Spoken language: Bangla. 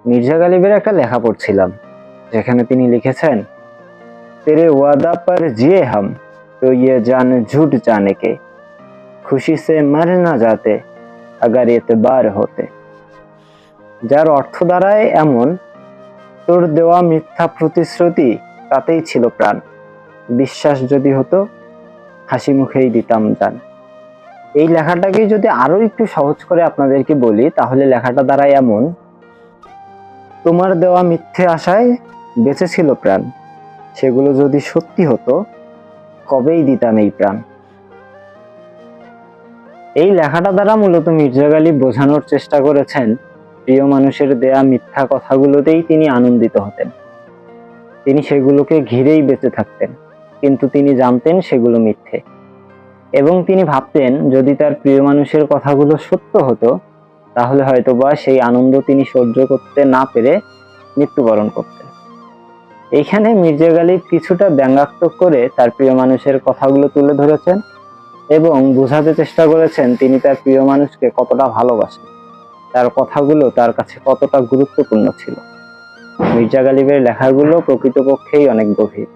মির্জা গালিবের একটা লেখা পড়ছিলাম, যেখানে তিনি লিখেছেন, তেরে ওয়াদা পর জিয়ে হাম তো ইয়ে জান ঝুট জানে কে, খুশি সে মর না যাতে আগার এতবার হতে। যার অর্থ দাঁড়ায় এমন, তোর দেওয়া মিথ্যা প্রতিশ্রুতি তাতেই ছিল প্রাণ, বিশ্বাস যদি হতো হাসি মুখেই দিতাম জান। এই লেখাটাকে যদি আরো একটু সহজ করে আপনাদেরকে বলি, তাহলে লেখাটা দাঁড়ায় এমন, তোমার দেওয়া মিথ্যে আশায় বেঁচে ছিল প্রাণ, সেগুলো যদি সত্যি হতো কবেই দিতাম এই প্রাণ। এই লেখাটা দ্বারা মূলত মির্জা গালিব বোঝানোর চেষ্টা করেছেন, প্রিয় মানুষের দেয়া মিথ্যা কথাগুলোতেই তিনি আনন্দিত হতেন, তিনি সেগুলোকে ঘিরেই বেঁচে থাকতেন, কিন্তু তিনি জানতেন সেগুলো মিথ্যে, এবং তিনি ভাবতেন যদি তার প্রিয় মানুষের কথাগুলো সত্য হতো তাহলে হয়তোবা সেই আনন্দ তিনি সহ্য করতে না পেরে মৃত্যুবরণ করতেন। এইখানে মির্জা গালিব কিছুটা ব্যঙ্গাত্মক করে তার প্রিয় মানুষের কথাগুলো তুলে ধরেছেন এবং বোঝাতে চেষ্টা করেছেন তিনি তার প্রিয় মানুষকে কতটা ভালোবাসেন, তার কথাগুলো তার কাছে কতটা গুরুত্বপূর্ণ ছিল। মির্জা গালিবের লেখাগুলো প্রকৃতপক্ষেই অনেক গভীর।